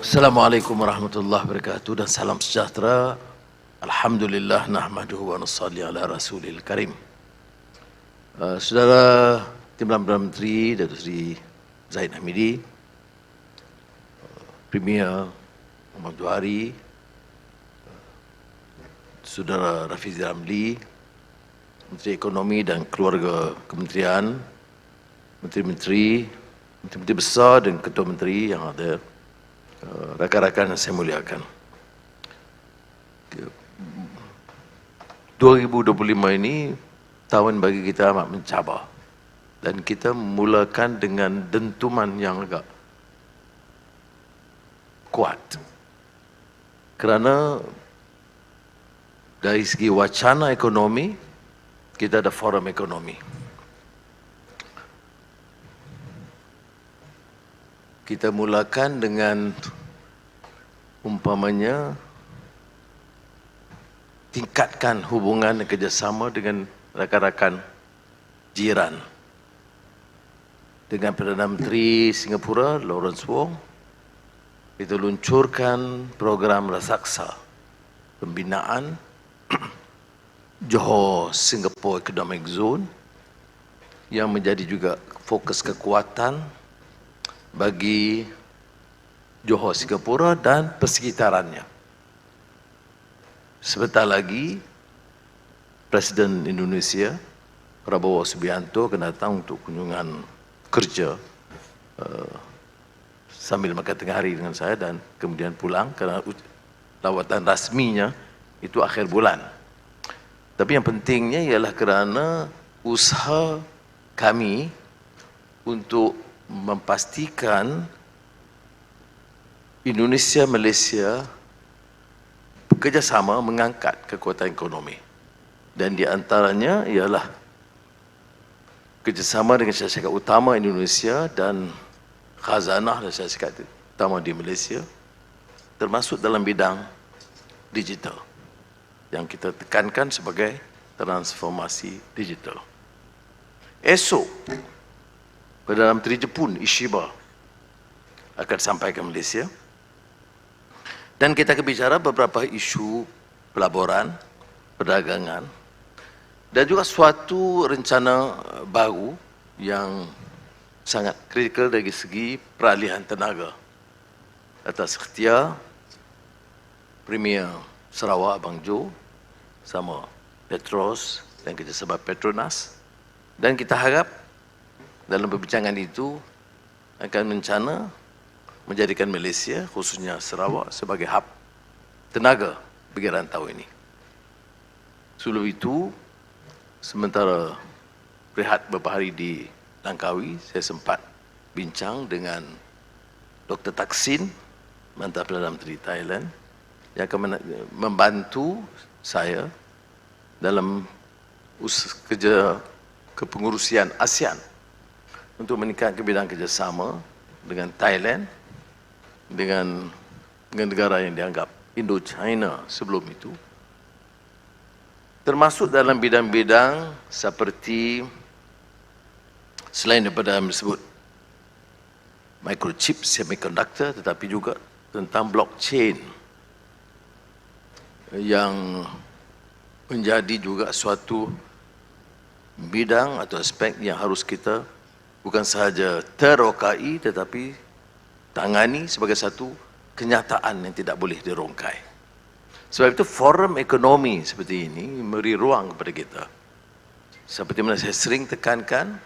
Assalamualaikum warahmatullahi wabarakatuh dan salam sejahtera. Alhamdulillah nahmaduhu wa nusalli ala rasulil karim. Saudara Timbalan Perdana Menteri Datuk Seri Zahid Hamidi, Premier Muhammad Johari, Saudara Rafizi Ramli, Menteri Ekonomi dan Keluarga Kementerian, Menteri-Menteri, Menteri Besar dan Ketua Menteri yang ada, rakan-rakan yang saya muliakan. 2025 ini tahun bagi kita amat mencabar dan kita mulakan dengan dentuman yang agak kuat kerana dari segi wacana ekonomi kita ada forum ekonomi. Kita mulakan dengan umpamanya tingkatkan hubungan dan kerjasama dengan rakan-rakan jiran. Dengan Perdana Menteri Singapura, Lawrence Wong, kita luncurkan program raksasa pembinaan Johor Singapore Economic Zone yang menjadi juga fokus kekuatan bagi Johor Singapura dan persekitarannya. Sebentar lagi Presiden Indonesia Prabowo Subianto akan datang untuk kunjungan kerja sambil makan tengah hari dengan saya dan kemudian pulang kerana lawatan rasminya itu akhir bulan. Tapi yang pentingnya ialah kerana usaha kami untuk memastikan Indonesia Malaysia bekerjasama mengangkat kekuatan ekonomi, dan di antaranya ialah kerjasama dengan syarikat utama Indonesia dan khazanah dan syarikat utama di Malaysia, termasuk dalam bidang digital yang kita tekankan sebagai transformasi digital. Esok Perdana Menteri Jepun Ishiba akan sampai ke Malaysia dan kita akan bicara beberapa isu pelaburan, perdagangan dan juga suatu rencana baru yang sangat kritikal dari segi peralihan tenaga atas ikhtiar Premier Sarawak Abang Jo sama Petros dan kerjasama Petronas, dan kita harap dalam perbincangan itu akan mencana menjadikan Malaysia, khususnya Sarawak, sebagai hub tenaga bagi rantau ini. Sebelum itu, sementara berehat beberapa hari di Langkawi, saya sempat bincang dengan Dr. Thaksin, mantan Perdana Menteri Thailand, yang akan membantu saya dalam kerja kepengurusian ASEAN untuk meningkatkan bidang kerjasama dengan Thailand, dengan negara yang dianggap Indo-China sebelum itu, termasuk dalam bidang-bidang seperti selain daripada yang disebut microchip, semiconductor, tetapi juga tentang blockchain yang menjadi juga suatu bidang atau aspek yang harus kita bukan sahaja terokai tetapi tangani sebagai satu kenyataan yang tidak boleh dirongkai. Sebab itu forum ekonomi seperti ini memberi ruang kepada kita. Seperti mana saya sering tekankan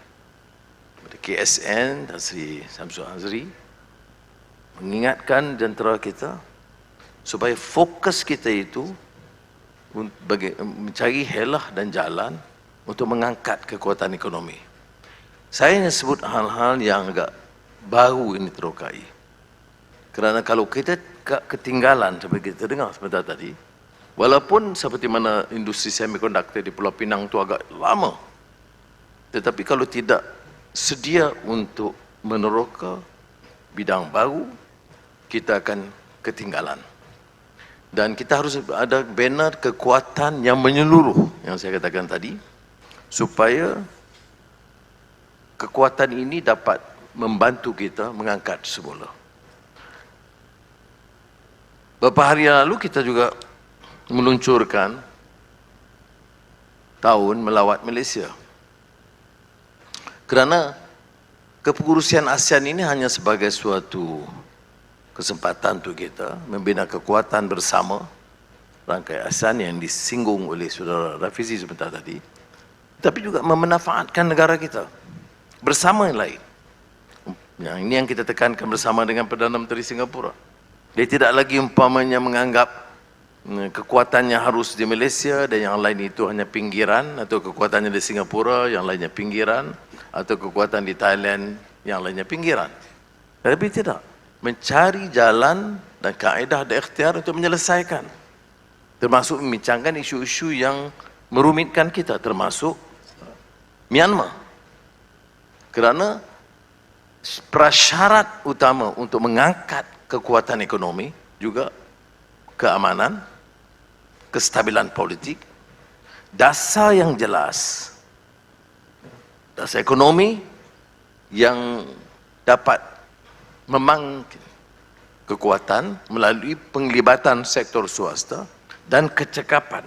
kepada KSN dan Sri Samsul Azri, mengingatkan jentera kita supaya fokus kita itu mencari helah dan jalan untuk mengangkat kekuatan ekonomi. Saya hanya sebut hal-hal yang agak baru ini terokai. Kerana kalau kita ketinggalan seperti kita dengar sebentar tadi, walaupun seperti mana industri semiconductor di Pulau Pinang itu agak lama, tetapi kalau tidak sedia untuk meneroka bidang baru, kita akan ketinggalan. Dan kita harus ada banner kekuatan yang menyeluruh yang saya katakan tadi, supaya kekuatan ini dapat membantu kita mengangkat semula. Beberapa hari lalu kita juga meluncurkan tahun melawat Malaysia. Kerana kepengurusian ASEAN ini hanya sebagai suatu kesempatan untuk kita membina kekuatan bersama rangkai ASEAN yang disinggung oleh saudara Rafizi sebentar tadi, tapi juga memanfaatkan negara kita bersama yang lain. Yang ini yang kita tekankan bersama dengan Perdana Menteri Singapura. Dia tidak lagi umpamanya menganggap kekuatannya harus di Malaysia dan yang lain itu hanya pinggiran, atau kekuatannya di Singapura, yang lainnya pinggiran, atau kekuatan di Thailand, yang lainnya pinggiran. Tapi tidak, mencari jalan dan kaedah dan ikhtiar untuk menyelesaikan, termasuk membincangkan isu-isu yang merumitkan kita, termasuk Myanmar. Kerana prasyarat utama untuk mengangkat kekuatan ekonomi juga keamanan, kestabilan politik, dasar yang jelas, dasar ekonomi yang dapat memangkin kekuatan melalui penglibatan sektor swasta dan kecekapan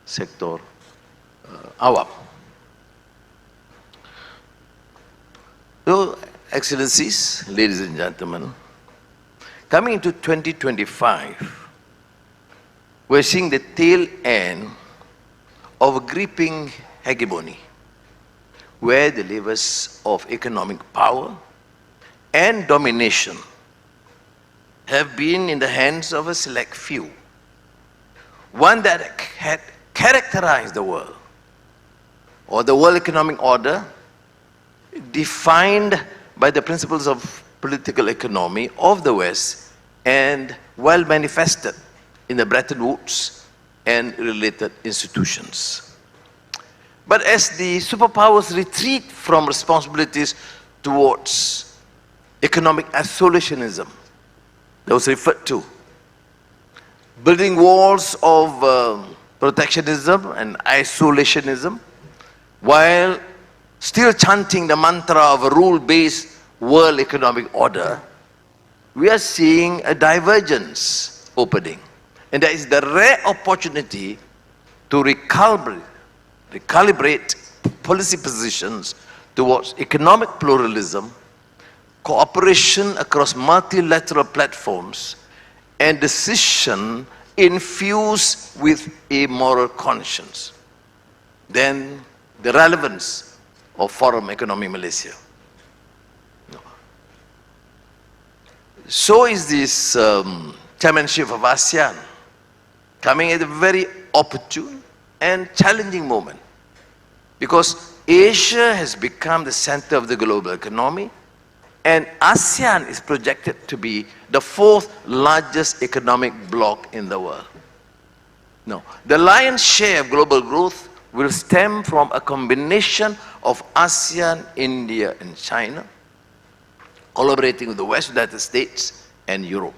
sektor awam. So, Excellencies, ladies and gentlemen, coming into 2025, we're seeing the tail end of a gripping hegemony, where the levers of economic power and domination have been in the hands of a select few, one that had characterized the world, or the world economic order, defined by the principles of political economy of the West and well manifested in the Bretton Woods and related institutions. But as the superpowers retreat from responsibilities towards economic isolationism that was referred to, building walls of protectionism and isolationism, while still chanting the mantra of a rule-based world economic order, we are seeing a divergence opening. And that is the rare opportunity to recalibrate policy positions towards economic pluralism, cooperation across multilateral platforms, and decision infused with a moral conscience. Then the relevance of Forum Ekonomi Malaysia. So is this chairmanship of ASEAN coming at a very opportune and challenging moment, because Asia has become the center of the global economy, and ASEAN is projected to be the fourth largest economic bloc in the world. No, the lion's share of global growth will stem from a combination of ASEAN, India, and China, collaborating with the West, United States, and Europe,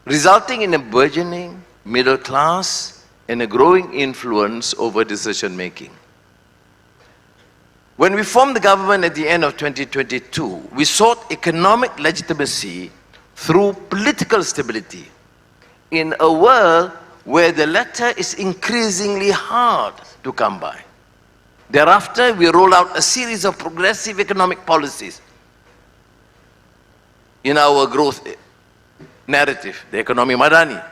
resulting in a burgeoning middle class and a growing influence over decision making. When we formed the government at the end of 2022, we sought economic legitimacy through political stability in a world where the latter is increasingly hard to come by. Thereafter, we rolled out a series of progressive economic policies in our growth narrative, the Ekonomi Madani,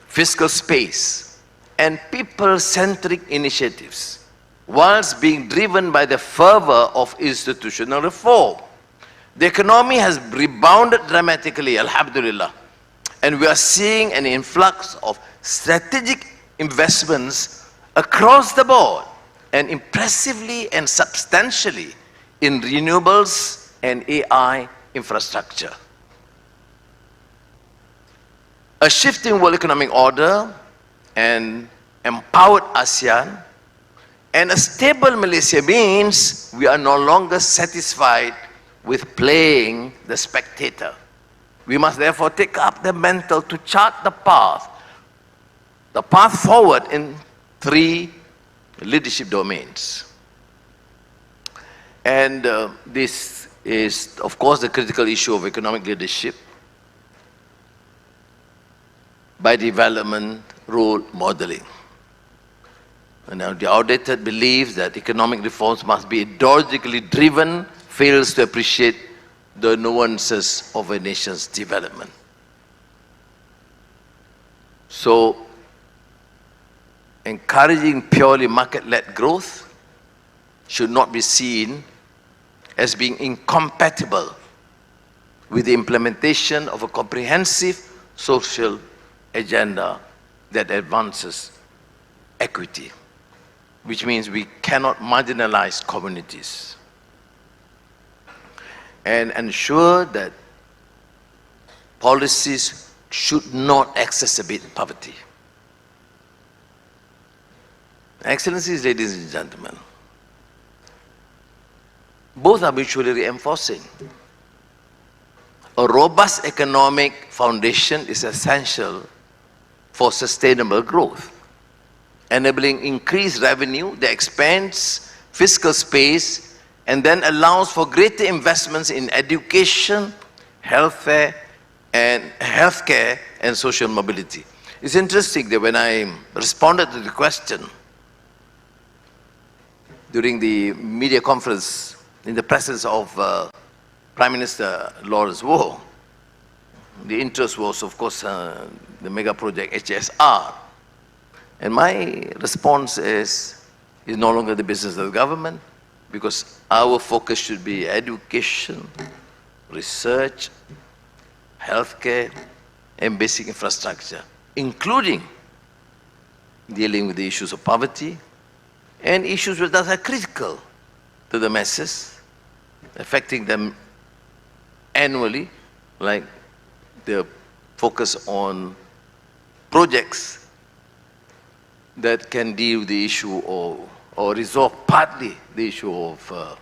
fiscal space, and people-centric initiatives, whilst being driven by the fervor of institutional reform. The economy has rebounded dramatically, alhamdulillah, and we are seeing an influx of strategic investments across the board, and impressively and substantially in renewables and AI infrastructure. A shifting world economic order, and empowered ASEAN, and a stable Malaysia means we are no longer satisfied with playing the spectator. We must therefore take up the mantle to chart the path forward in three leadership domains. And this is, of course, the critical issue of economic leadership. by development role modeling. And now the outdated belief that economic reforms must be ideologically driven fails to appreciate the nuances of a nation's development. So, encouraging purely market-led growth should not be seen as being incompatible with the implementation of a comprehensive social agenda that advances equity, which means we cannot marginalize communities, and ensure that policies should not exacerbate poverty. Excellencies, ladies and gentlemen, both are mutually reinforcing. A robust economic foundation is essential for sustainable growth, enabling increased revenue that expands fiscal space and then allows for greater investments in education, healthcare, and social mobility. It's interesting that when I responded to the question during the media conference in the presence of Prime Minister Lawrence Wong, the interest was, of course, the mega project HSR. And my response is, it's no longer the business of the government, because our focus should be education, research, healthcare, and basic infrastructure, including dealing with the issues of poverty and issues that are critical to the masses, affecting them annually, like the focus on projects that can deal with the issue or resolve partly the issue of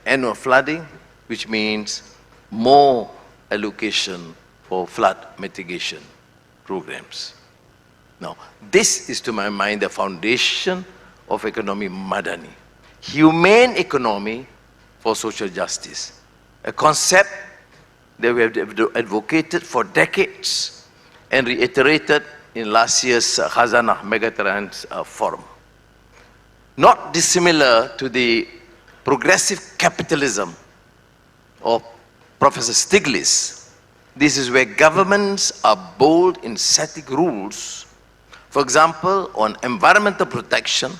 annual flooding, which means more allocation for flood mitigation programs. Now, this is to my mind the foundation of Ekonomi Madani, humane economy for social justice, a concept that we have advocated for decades and reiterated in last year's Khazanah Megatrends Forum. Not dissimilar to the progressive capitalism of Professor Stiglitz, this is where governments are bold in setting rules, for example, on environmental protection,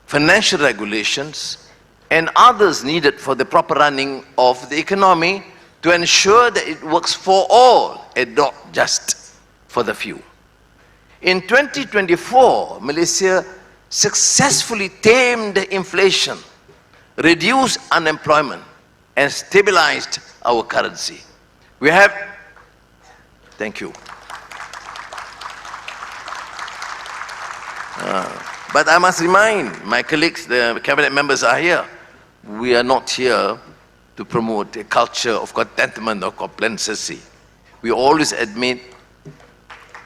financial regulations, and others needed for the proper running of the economy to ensure that it works for all and not just for the few. In 2024, Malaysia successfully tamed inflation, reduced unemployment, and stabilized our currency. We have, thank you. But I must remind my colleagues, the cabinet members are here, we are not here to promote a culture of contentment or complacency. We always admit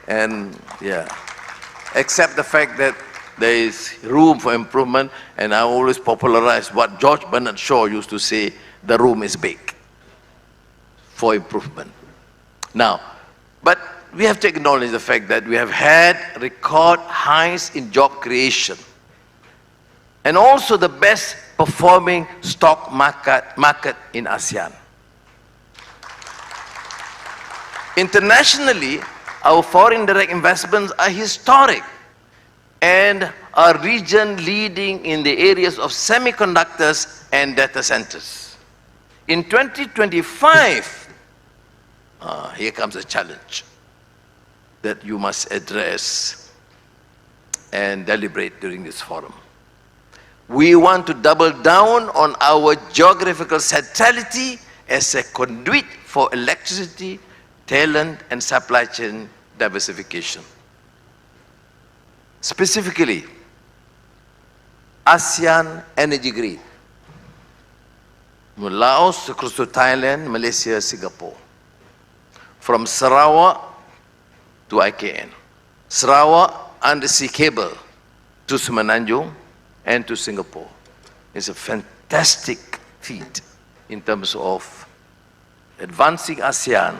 and accept the fact that there is room for improvement, and I always popularize what George Bernard Shaw used to say, the room is big for improvement. Now, but we have to acknowledge the fact that we have had record highs in job creation and also the best performing stock market in ASEAN. Internationally, our foreign direct investments are historic and our region leading in the areas of semiconductors and data centers. In 2025, here comes a challenge that you must address and deliberate during this forum. We want to double down on our geographical centrality as a conduit for electricity, talent, and supply chain diversification. Specifically, ASEAN energy grid, from Laos across to Thailand, Malaysia, Singapore, from Sarawak to IKN, Sarawak undersea cable to Semenanjung and to Singapore. It's a fantastic feat in terms of advancing ASEAN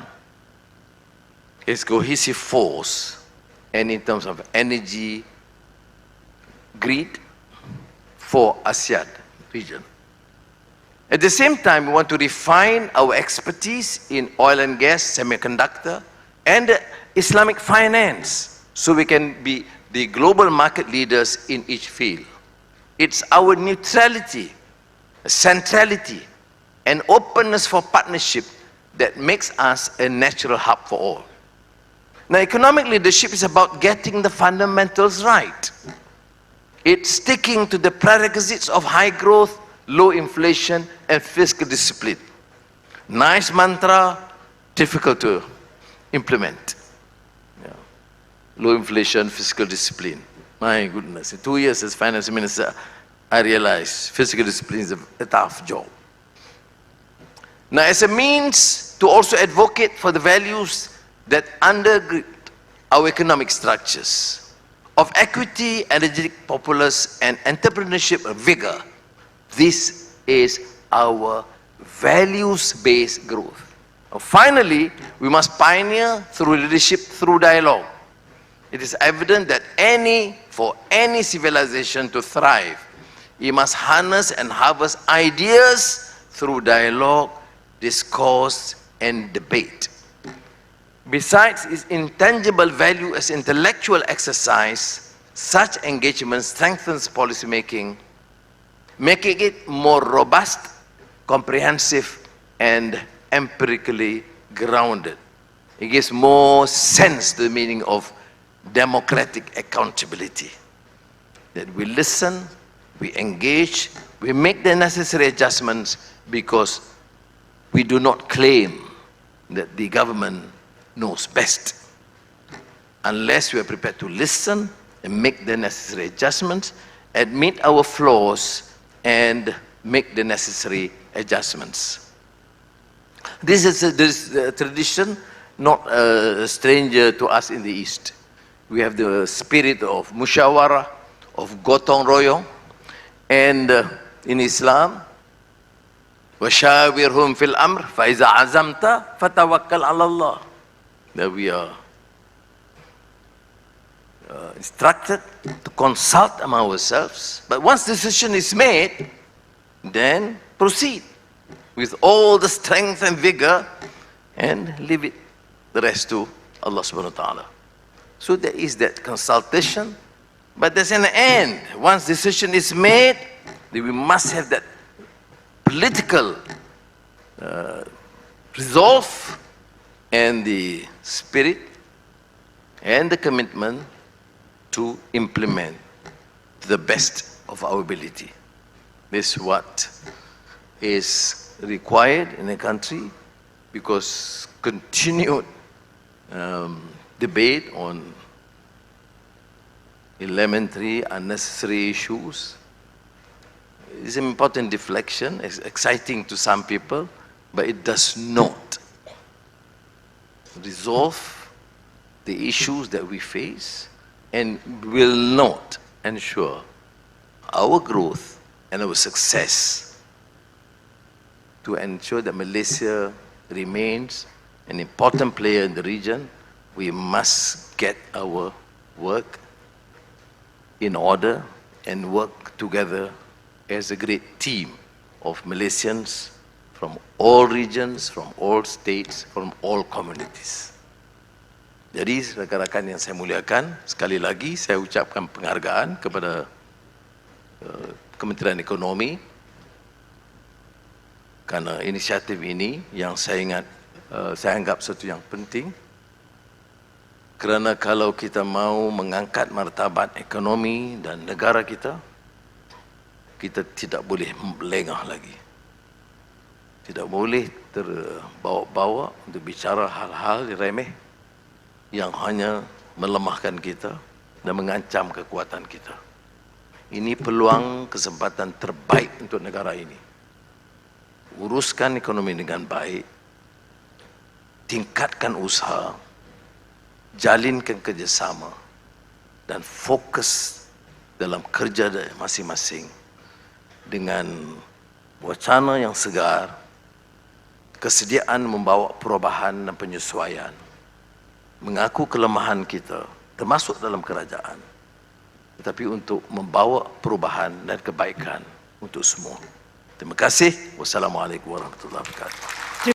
its cohesive force, and in terms of energy, grid for ASEAN region. At the same time, we want to refine our expertise in oil and gas, semiconductor, and Islamic finance, so we can be the global market leaders in each field. It's our neutrality, centrality, and openness for partnership that makes us a natural hub for all. Now, economic leadership is about getting the fundamentals right. It's sticking to the prerequisites of high growth, low inflation, and fiscal discipline. Nice mantra, difficult to implement. Yeah. Low inflation, fiscal discipline. My goodness, in 2 years as finance minister, I realized fiscal discipline is a tough job. Now, as a means to also advocate for the values that undergird our economic structures of equity, energetic populace, and entrepreneurship vigor, this is our values-based growth. Finally, we must pioneer through leadership, through dialogue. It is evident that for any civilization to thrive, it must harness and harvest ideas through dialogue, discourse, and debate. Besides its intangible value as intellectual exercise, such engagement strengthens policy making, making it more robust, comprehensive, and empirically grounded. It gives more sense to the meaning of democratic accountability. That we listen, we engage, we make the necessary adjustments, because we do not claim that the government knows best. Unless we are prepared to listen and make the necessary adjustments, admit our flaws, and make the necessary adjustments. This is a tradition not a stranger to us in the East. We have the spirit of musyawara, of gotong royong, and in Islam, وَشَاوِرْهُمْ فِي الْأَمْرِ فَإِذَا عَزَمْتَ فَتَوَكَّلْ عَلَى اللَّهِ. That we are instructed to consult among ourselves, but once decision is made, then proceed with all the strength and vigor and leave it the rest to Allah subhanahu wa ta'ala. So there is that consultation, but there's an end. Once decision is made, then we must have that political resolve and the spirit and the commitment to implement to the best of our ability. This is what is required in a country, because continued debate on elementary unnecessary issues is an important deflection. It's exciting to some people, but it does not resolve the issues that we face and will not ensure our growth and our success. To ensure that Malaysia remains an important player in the region, we must get our work in order and work together as a great team of Malaysians from all regions, from all states, from all communities. Jadi rakan-rakan yang saya muliakan, sekali lagi saya ucapkan penghargaan kepada Kementerian Ekonomi karena inisiatif ini yang saya anggap satu yang penting. Kerana kalau kita mau mengangkat martabat ekonomi dan negara kita, kita tidak boleh lengah lagi. Tidak boleh terbawa-bawa untuk bicara hal-hal remeh yang hanya melemahkan kita dan mengancam kekuatan kita. Ini peluang kesempatan terbaik untuk negara ini. Uruskan ekonomi dengan baik, tingkatkan usaha, jalinkan kerjasama, dan fokus dalam kerja masing-masing dengan wacana yang segar, kesediaan membawa perubahan dan penyesuaian, mengaku kelemahan kita, termasuk dalam kerajaan, tetapi untuk membawa perubahan dan kebaikan untuk semua. Terima kasih. Wassalamualaikum warahmatullahi wabarakatuh.